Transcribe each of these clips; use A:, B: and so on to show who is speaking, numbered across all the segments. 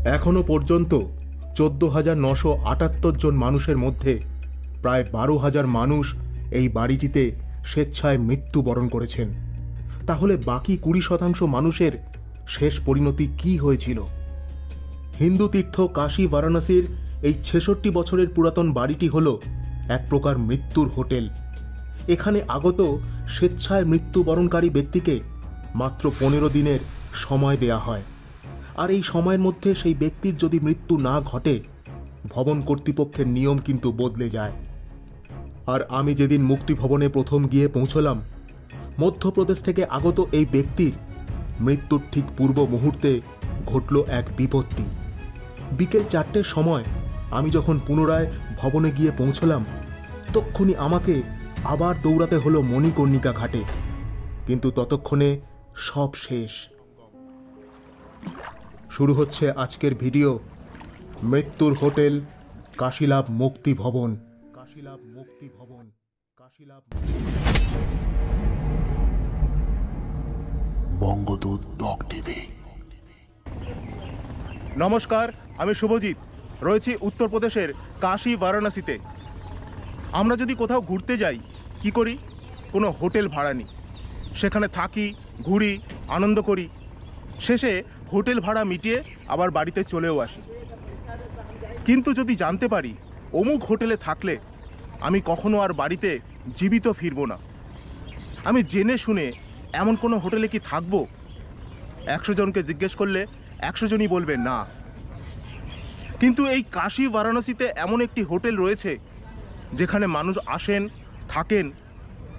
A: এখনো পর্যন্ত 14,978 জন মানুষের মধ্যে প্রায় 12,000 মানুষ এই বাড়িটিতে স্বেচ্ছায় মৃত্যুবরণ করেছেন। তাহলে বাকি 20% মানুষের শেষ পরিণতি কি হয়েছিল? হিন্দু তীর্থ কাশী বারাণসীর এই 66 বছরের পুরাতন বাড়িটি হল এক প্রকার মৃত্যুর হোটেল। এখানে আগত স্বেচ্ছায় মৃত্যুবরণকারী ব্যক্তিকে মাত্র 15 দিনের সময় দেয়া হয়। আর এই সময়ের মধ্যে সেই ব্যক্তির যদি মৃত্যু না ঘটে, ভবন কর্তৃপক্ষের নিয়ম কিন্তু বদলে যায়। আর আমি যেদিন মুক্তি ভবনে প্রথম গিয়ে পৌঁছলাম, মধ্যপ্রদেশ থেকে আগত এই ব্যক্তির মৃত্যুর ঠিক পূর্ব মুহূর্তে ঘটল এক বিপত্তি। বিকেল 4টের সময় আমি যখন পুনরায় ভবনে গিয়ে পৌঁছলাম, তক্ষুনি আমাকে আবার দৌড়াতে হলো মণিকর্ণিকা ঘাটে। কিন্তু ততক্ষণে সব শেষ। শুরু হচ্ছে আজকের ভিডিও, মৃত্যুর হোটেল কাশীলাভ মুক্তি ভবন। কাশীলাভ মুক্তি ভবন, কাশীলাভ।
B: বঙ্গদূত ডগ টিভি।
A: নমস্কার, আমি শুভজিৎ, রয়েছি উত্তরপ্রদেশের কাশী বারাণসীতে। আমরা যদি কোথাও ঘুরতে যাই, কি করি? কোনো হোটেল ভাড়া নিই, সেখানে থাকি, ঘুরি, আনন্দ করি, শেষে হোটেল ভাড়া মিটিয়ে আবার বাড়িতে চলেও আসি। কিন্তু যদি জানতে পারি অমুক হোটেলে থাকলে আমি কখনো আর বাড়িতে জীবিত ফিরব না, আমি জেনে শুনে এমন কোনো হোটেলে কি থাকবো? 100 জনকে জিজ্ঞেস করলে 100 জনই বলবে না। কিন্তু এই কাশী বারাণসীতে এমন একটি হোটেল রয়েছে যেখানে মানুষ আসেন, থাকেন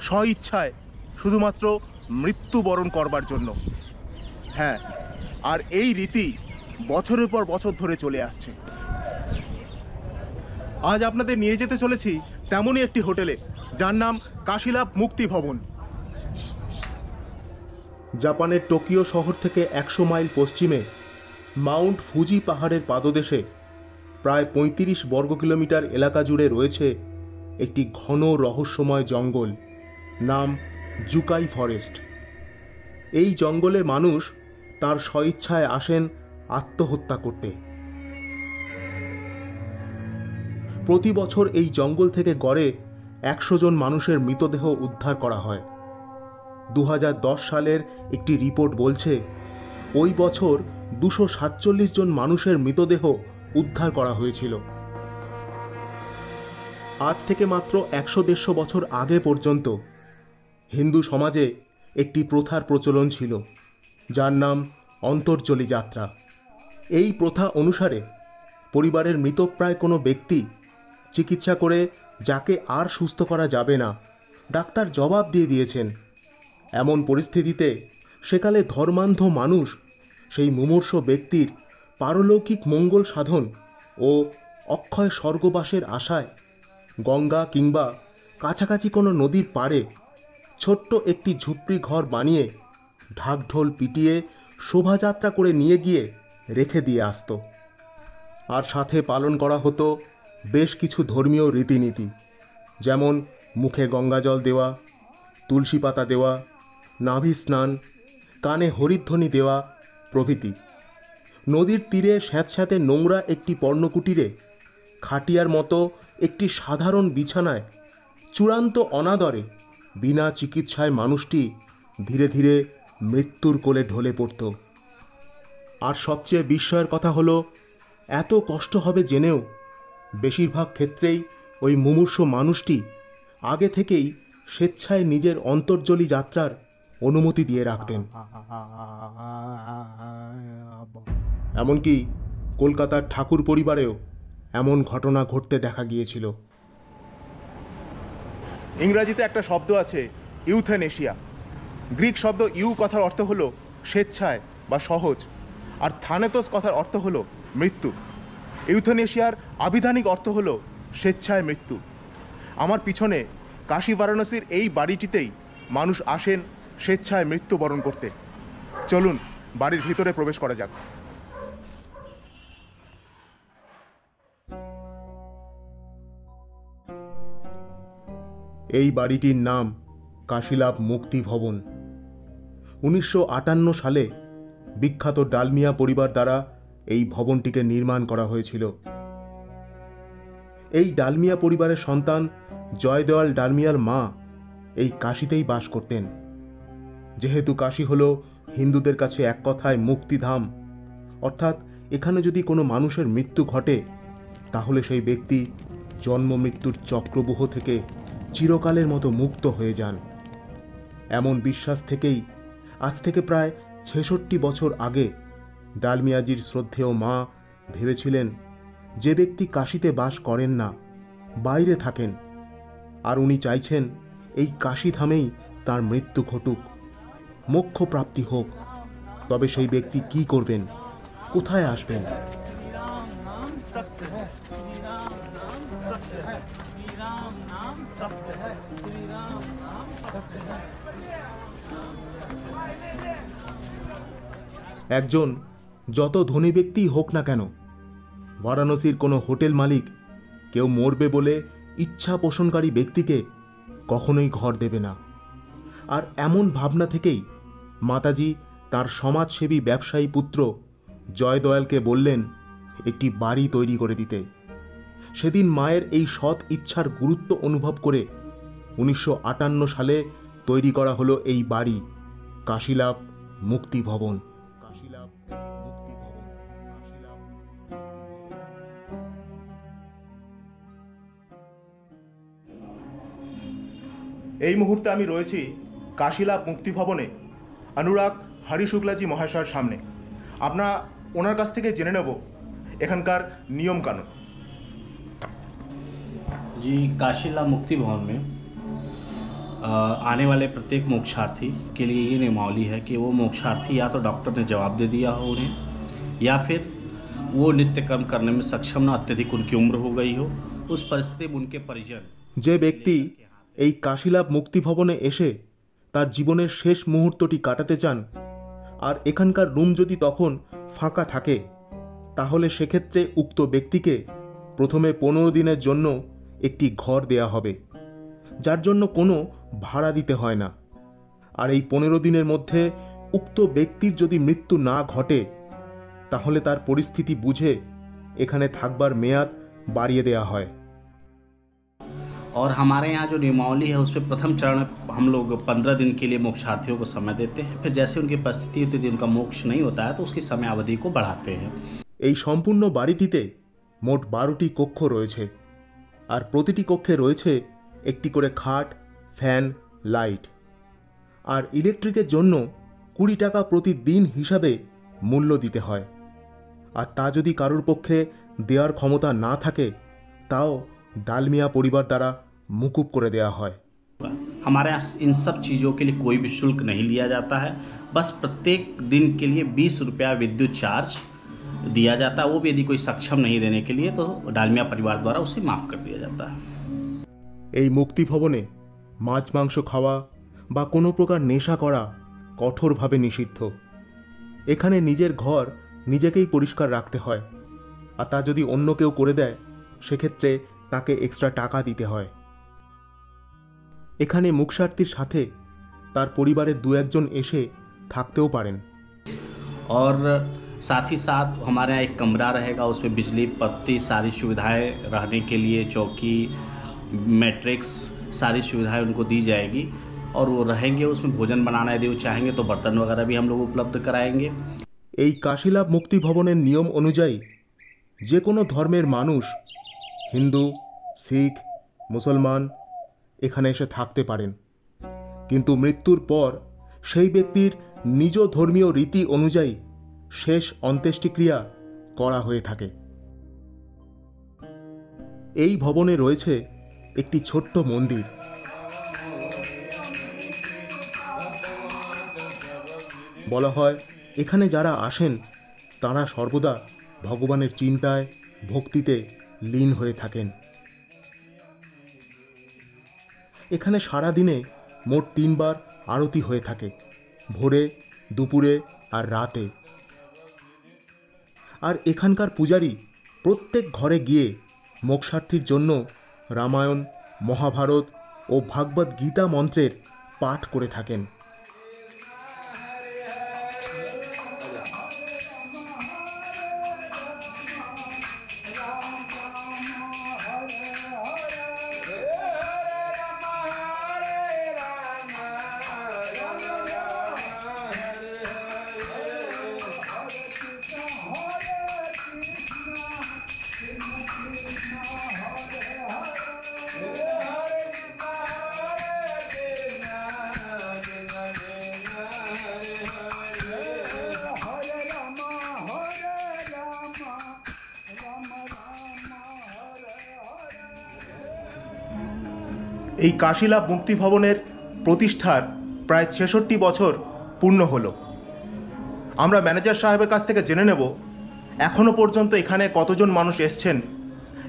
A: স্বইচ্ছায়, শুধুমাত্র মৃত্যুবরণ করবার জন্য। হ্যাঁ, আর এই রীতি বছরের পর বছর ধরে চলে আসছে। আজ আপনাদের নিয়ে যেতে চলেছি তেমনই একটি হোটেলে, যার নাম কাশীলাভ মুক্তি ভবন। জাপানের টোকিও শহর থেকে 100 মাইল পশ্চিমে মাউন্ট ফুজি পাহাড়ের পাদদেশে প্রায় 35 বর্গ কিলোমিটার এলাকা জুড়ে রয়েছে একটি ঘন রহস্যময় জঙ্গল, নাম জুকাই ফরেস্ট। এই জঙ্গলে মানুষ তার স্বইচ্ছায় আসেন আত্মহত্যা করতে। প্রতি বছর এই জঙ্গল থেকে গড়ে 100 জন মানুষের মৃতদেহ উদ্ধার করা হয়। 2010 সালের একটি রিপোর্ট বলছে ওই বছর 247 জন মানুষের মৃতদেহ উদ্ধার করা হয়েছিল। আজ থেকে মাত্র 100-150 বছর আগে পর্যন্ত হিন্দু সমাজে একটি প্রথার প্রচলন ছিল, যার নাম অন্তর্জলি যাত্রা। এই প্রথা অনুসারে পরিবারের মৃতপ্রায় কোনো ব্যক্তি চিকিৎসা করে যাকে আর সুস্থ করা যাবে না, ডাক্তার জবাব দিয়ে দিয়েছেন, এমন পরিস্থিতিতে সেকালে ধর্মান্ধ মানুষ সেই মুমূর্ষ ব্যক্তির পারলৌকিক মঙ্গল সাধন ও অক্ষয় স্বর্গবাসের আশায় গঙ্গা কিংবা কাছাকাছি কোনো নদীর পাড়ে ছোট্ট একটি ঝুপড়ি ঘর বানিয়ে ঢাকঢোল পিটিয়ে শোভাযাত্রা করে নিয়ে গিয়ে রেখে দিয়ে আসত। আর সাথে পালন করা হতো বেশ কিছু ধর্মীয় রীতিনীতি, যেমন মুখে গঙ্গাজল দেওয়া, তুলসী পাতা দেওয়া, নাভি স্নান, কানে হরিধ্বনি দেওয়া প্রভৃতি। নদীর তীরে স্যাঁতস্যাঁতে নোংরা একটি পর্ণকুটিরে খাটিয়ার মতো একটি সাধারণ বিছানায় চূড়ান্ত অনাদরে বিনা চিকিৎসায় মানুষটি ধীরে ধীরে মৃত্যুর কোলে ঢলে পড়ত। আর সবচেয়ে বিস্ময়ের কথা হলো, এত কষ্ট হবে জেনেও বেশিরভাগ ক্ষেত্রেই ওই মুমূর্ষ মানুষটি আগে থেকেই স্বেচ্ছায় নিজের অন্তর্জলি যাত্রার অনুমতি দিয়ে রাখতেন। এমনকি কলকাতার ঠাকুর পরিবারেও এমন ঘটনা ঘটতে দেখা গিয়েছিল। ইংরাজিতে একটা শব্দ আছে ইউথেনেশিয়া। গ্রিক শব্দ ইউ কথার অর্থ হলো স্বেচ্ছায় বা সহজ, আর থানেতোস কথার অর্থ হলো মৃত্যু। ইউথেনেশিয়ার আবিধানিক অর্থ হলো স্বেচ্ছায় মৃত্যু। আমার পিছনে কাশী বারাণসীর এই বাড়িটিতেই মানুষ আসেন স্বেচ্ছায় মৃত্যুবরণ করতে। চলুন বাড়ির ভিতরে প্রবেশ করা যাক। এই বাড়িটির নাম কাশীলাভ মুক্তি ভবন। 1958 সালে বিখ্যাত ডালমিয়া পরিবার দ্বারা এই ভবনটিকে নির্মাণ করা হয়েছিল। এই ডালমিয়া পরিবারের সন্তান জয়দয়াল ডালমিয়ার মা এই কাশীতেই বাস করতেন। যেহেতু কাশী হল হিন্দুদের কাছে এক কথায় মুক্তিধাম, অর্থাৎ এখানে যদি কোনো মানুষের মৃত্যু ঘটে তাহলে সেই ব্যক্তি জন্ম মৃত্যুর চক্রব্যূহ থেকে চিরকালের মতো মুক্ত হয়ে যান। এমন বিশ্বাস থেকেই আজ থেকে প্রায় ৬৬ বছর আগে ডালমিয়াজির শ্রদ্ধেয় মা ভেবেছিলেন যে ব্যক্তি কাশীতে বাস করেন না, বাইরে থাকেন, আর উনি চাইছেন এই কাশীধামেই তার মৃত্যু ঘটুক, মোক্ষ প্রাপ্তি হোক, তবে সেই ব্যক্তি কি করবেন, কোথায় আসবেন? একজন যত ধনী ব্যক্তিই হোক না কেন, বারাণসীর কোনো হোটেল মালিক কেউ মরবে বলে ইচ্ছা পোষণকারী ব্যক্তিকে কখনোই ঘর দেবে না। আর এমন ভাবনা থেকেই মাতাজি তার সমাজসেবী ব্যবসায়ী পুত্র জয়দয়ালকে বললেন একটি বাড়ি তৈরি করে দিতে। সেদিন মায়ের এই সৎ ইচ্ছার গুরুত্ব অনুভব করে 1958 সালে তৈরি করা হলো এই বাড়ি, কাশীলাভ মুক্তি ভবন। এই মুহূর্তে আমি রয়েছি কাশীলাভ মুক্তি ভবনে অনুরাগ হরি শুক্লাজি মহাশয়ের সামনে। আমরা ওনার কাছ থেকে জেনে নেব এখানকার নিয়ম কানুন।
C: जी, काशीलाभ मुक्ति भवन में आने वाले प्रत्येक मोक्षार्थी के लिए ये नियमावली है कि वो मोक्षार्थी या तो डॉक्टर ने जवाब दे दिया हो उन्हें, या फिर वो नित्य कर्म करने में सक्षम ना, अत्यधिक उनकी उम्र हो गई हो। उस परिस्थिति में उनके परिजन
A: যে ব্যক্তি এই কাশীলাভ মুক্তি ভবনে এসে তার জীবনের শেষ মুহূর্তটি কাটাতে চান, আর এখানকার রুম যদি তখন ফাঁকা থাকে, তাহলে সেক্ষেত্রে উক্ত ব্যক্তিকে প্রথমে 15 দিনের জন্য একটি ঘর দেয়া হবে, যার জন্য কোনো ভাড়া দিতে হয় না। আর এই 15 দিনের মধ্যে উক্ত ব্যক্তির যদি মৃত্যু না ঘটে তাহলে তার পরিস্থিতি বুঝে এখানে থাকবার মেয়াদ বাড়িয়ে দেয়া হয়।
C: और हमारे यहाँ जो नियमावली है उसमें प्रथम चरण में हम लोग 15 दिन के लिए मोक्षार्थियों को समय देते हैं। फिर जैसे उनकी परिस्थिति होती है, उनका मोक्ष नहीं होता है, तो उसकी समय अवधि को बढ़ाते हैं।
A: এই সম্পূর্ণ বাড়িটিতে মোট 12টি কক্ষ রয়েছে, আর প্রতিটি কক্ষে রয়েছে একটি করে খাট, ফ্যান, লাইট। আর ইলেকট্রিকের জন্য 20 টাকা প্রতিদিন হিসাবে মূল্য দিতে হয়। আর তা যদি কারোর পক্ষে দেওয়ার ক্ষমতা না থাকে তাও ডালমিয়া পরিবার দ্বারা মুকুব করে দেওয়া হয়।
C: हमारे यहाँ इन सब चीज़ों के लिए कोई भी शुल्क नहीं लिया जाता है। बस प्रत्येक दिन के लिए 20 रुपया विद्युत चार्ज दिया जाता है। वो भी यदि कोई सक्षम नहीं देने के लिए तो डालमिया परिवार द्वारा उसे माफ़ कर दिया जाता है।
A: এই মুক্তি ভবনে মাছ মাংস খাওয়া বা কোনো প্রকার নেশা করা কঠোরভাবে নিষিদ্ধ। এখানে নিজের ঘর নিজেকেই পরিষ্কার রাখতে হয়, আর তা যদি অন্য কেউ করে দেয় সেক্ষেত্রে তাকে এক্সট্রা টাকা দিতে হয়। এখানে মুক্ষার্থীর সাথে তার পরিবারের 2-1 জন এসে থাকতেও পারেন।
C: और साथ ही साथ हमारे यहाँ एक कमरा रहेगा, उसमें बिजली पत्ती सारी सुविधाएं रहने के लिए, चौकी, मैट्रिक्स, सारी सुविधाएं उनको दी जाएगी और वो रहेंगे। उसमें भोजन बनाना यदि वो चाहेंगे तो बर्तन वगैरह भी हम लोग उपलब्ध कराएंगे।
A: এই কাশীলাভ মুক্তি ভবনের নিয়ম অনুযায়ী যে কোনো ধর্মের মানুষ, হিন্দু, শিখ, মুসলমান এখানে এসে থাকতে পারেন, কিন্তু মৃত্যুর পর সেই ব্যক্তির নিজ ধর্মীয় রীতি অনুযায়ী শেষ অন্ত্যেষ্টিক্রিয়া করা হয়ে থাকে। এই ভবনে রয়েছে একটি ছোট্ট মন্দির। বলা হয় এখানে যারা আসেন তারা সর্বদা ভগবানের চিন্তায়, ভক্তিতে লীন হয়ে থাকেন। এখানে সারা দিনে মোট 3 বার আরতি হয়ে থাকে, ভোরে, দুপুরে আর রাতে। আর এখানকার পূজারী প্রত্যেক ঘরে গিয়ে মোক্ষার্থীর জন্য রামায়ণ, মহাভারত ও ভাগবত গীতা মন্ত্রের পাঠ করে থাকেন। এই কাশীলাভ মুক্তি ভবনের প্রতিষ্ঠার প্রায় ৬৬ বছর পূর্ণ হলো। আমরা ম্যানেজার সাহেবের কাছ থেকে জেনে নেব এখনো পর্যন্ত এখানে কতজন মানুষ এসছেন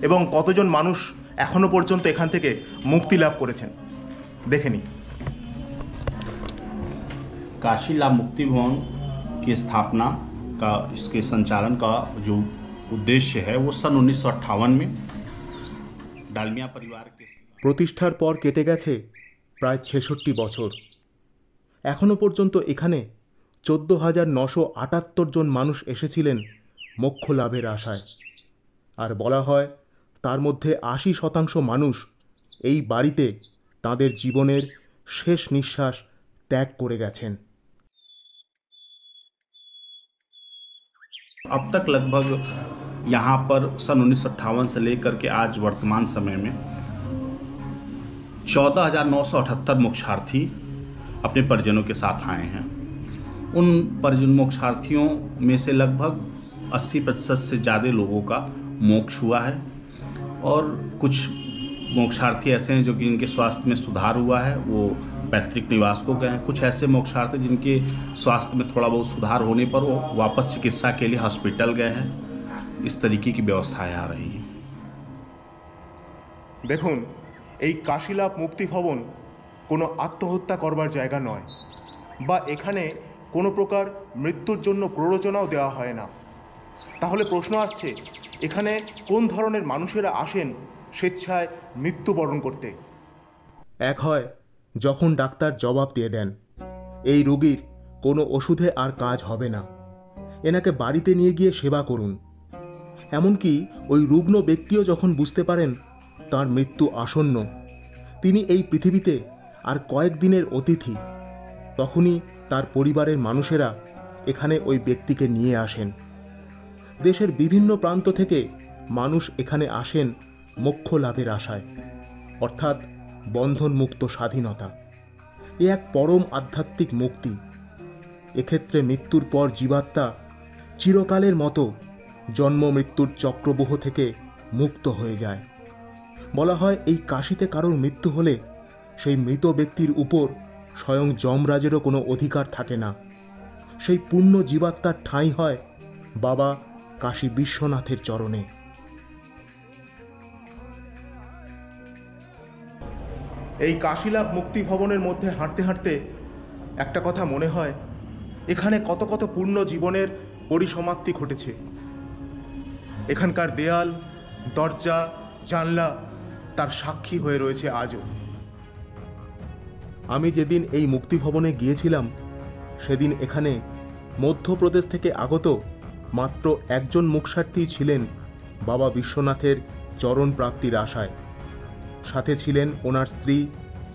A: এবং কতজন মানুষ এখনো পর্যন্ত এখান থেকে মুক্তি লাভ করেছেন। দেখে নিই।
C: काशीलाभ मुक्ति भवन की स्थापना का, इसके संचालन का जो उद्देश्य है वो सन 1958 में डालमिया परिवार के
A: প্রতিষ্ঠার পর কেটে গেছে প্রায় ৬৬ বছর। এখনো পর্যন্ত এখানে ১৪,৯৭৮ জন মানুষ এসেছিলেন মোক্ষ লাভের আশায়। আর বলা হয় তার মধ্যে ৮০% মানুষ এই বাড়িতে তাদের জীবনের শেষ নিঃশ্বাস ত্যাগ করে গেছেন।
C: अब तक लगभग यहाँ पर सन 1958 से लेकर के आज वर्तमान समय में 14,978 मोक्षार्थी अपने परिजनों के साथ आए हैं। उन परिजन मोक्षार्थियों में से लगभग 80% से ज़्यादा लोगों का मोक्ष हुआ है और कुछ मोक्षार्थी ऐसे हैं जो कि इनके स्वास्थ्य में सुधार हुआ है, वो पैतृक निवास को गए हैं। कुछ ऐसे मोक्षार्थी जिनके स्वास्थ्य में थोड़ा बहुत सुधार होने पर वो वापस चिकित्सा के लिए हॉस्पिटल गए हैं। इस तरीके की व्यवस्थाएं आ रही हैं।
A: দেখুন, এই কাশীলাভ মুক্তি ভবন কোনো আত্মহত্যা করবার জায়গা নয়, বা এখানে কোনো প্রকার মৃত্যুর জন্য প্ররোচনাও দেওয়া হয় না। তাহলে প্রশ্ন আসছে, এখানে কোন ধরনের মানুষেরা আসেন স্বেচ্ছায় মৃত্যুবরণ করতে? এক হয় যখন ডাক্তার জবাব দিয়ে দেন এই রোগীর কোনো ওষুধে আর কাজ হবে না, এনাকে বাড়িতে নিয়ে গিয়ে সেবা করুন। এমনকি ওই রুগ্ন ব্যক্তিও যখন বুঝতে পারেন তার মৃত্যু আসন্ন, তিনি এই পৃথিবীতে আর কয়েকদিনের অতিথি, তখনই তার পরিবারের মানুষেরা এখানে ওই ব্যক্তিকে নিয়ে আসেন। দেশের বিভিন্ন প্রান্ত থেকে মানুষ এখানে আসেন মোক্ষ লাভের আশায়, অর্থাৎ বন্ধনমুক্ত স্বাধীনতা। এ এক পরম আধ্যাত্মিক মুক্তি। এক্ষেত্রে মৃত্যুর পর জীবাত্মা চিরকালের মতো জন্ম মৃত্যুর চক্রবহ থেকে মুক্ত হয়ে যায়। বলা হয় এই কাশীতে কারোর মৃত্যু হলে সেই মৃত ব্যক্তির উপর স্বয়ং যমরাজেরও কোনো অধিকার থাকে না। সেই পুণ্য জীবাত্মার ঠাঁই হয় বাবা কাশী বিশ্বনাথের চরণে। এই কাশীলাভ মুক্তি ভবনের মধ্যে হাঁটতে হাঁটতে একটা কথা মনে হয়, এখানে কত কত পূর্ণ জীবনের পরিসমাপ্তি ঘটেছে। এখানকার দেয়াল, দরজা, জানলা তার সাক্ষী হয়ে রয়েছে আজও। আমি যেদিন এই মুক্তি ভবনে গিয়েছিলাম সেদিন এখানে মধ্যপ্রদেশ থেকে আগত মাত্র একজন মোক্ষার্থী ছিলেন বাবা বিশ্বনাথের চরণ প্রাপ্তির আশায়। সাথে ছিলেন ওনার স্ত্রী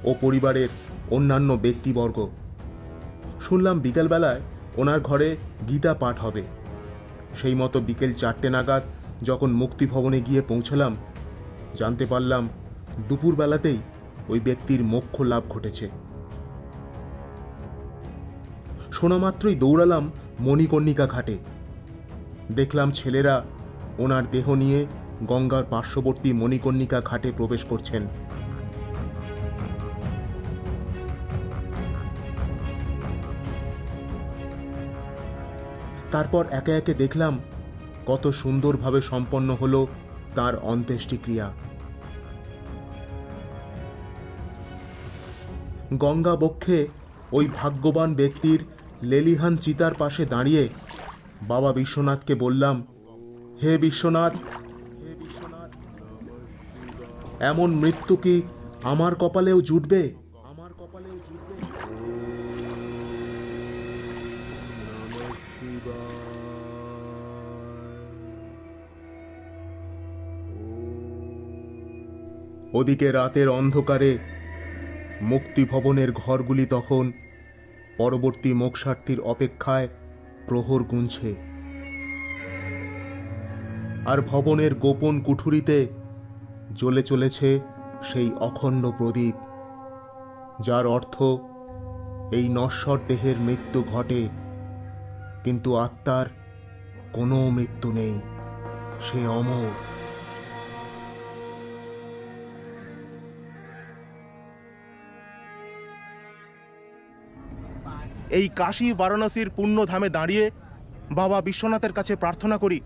A: ও পরিবারের অন্যান্য ব্যক্তিবর্গ। শুনলাম বিকেলবেলায় ওনার ঘরে গীতা পাঠ হবে। সেই মতো বিকেল 4টে নাগাদ যখন মুক্তি ভবনে গিয়ে পৌঁছলাম, জানতে পারলাম দুপুরবেলাতেই ওই ব্যক্তির মোক্ষ লাভ ঘটেছে। শোনা মাত্রই দৌড়ালাম মণিকর্ণিকা ঘাটে। দেখলাম ছেলেরা ওনার দেহ নিয়ে গঙ্গার পার্শ্ববর্তী মণিকর্ণিকা ঘাটে প্রবেশ করছেন। তারপর একে একে দেখলাম কত সুন্দরভাবে সম্পন্ন হলো তার অন্ত্যেষ্টিক্রিয়া। গঙ্গা বক্ষে ওই ভাগ্যবান ব্যক্তির লেলিহান চিতার পাশে দাঁড়িয়ে বাবা বিশ্বনাথকে বললাম, হে বিশ্বনাথ, এমন মৃত্যু কি আমার কপালেও জুটবে? ওদিকে রাতের অন্ধকারে মুক্তি ভবনের ঘরগুলি তখন পরবর্তী মোক্ষার্থীর অপেক্ষায় প্রহর গুনছে। আর ভবনের গোপন কুঠুরিতে জ্বলে চলেছে সেই অখণ্ড প্রদীপ, যার অর্থ এই নশ্বর দেহের মৃত্যু ঘটে, কিন্তু আত্মার কোনো মৃত্যু নেই, সে অমর। এই কাশী বারাণসীর পুণ্যধামে দাঁড়িয়ে বাবা বিশ্বনাথের কাছে প্রার্থনা করি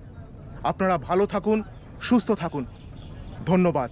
A: আপনারা ভালো থাকুন, সুস্থ থাকুন। ধন্যবাদ।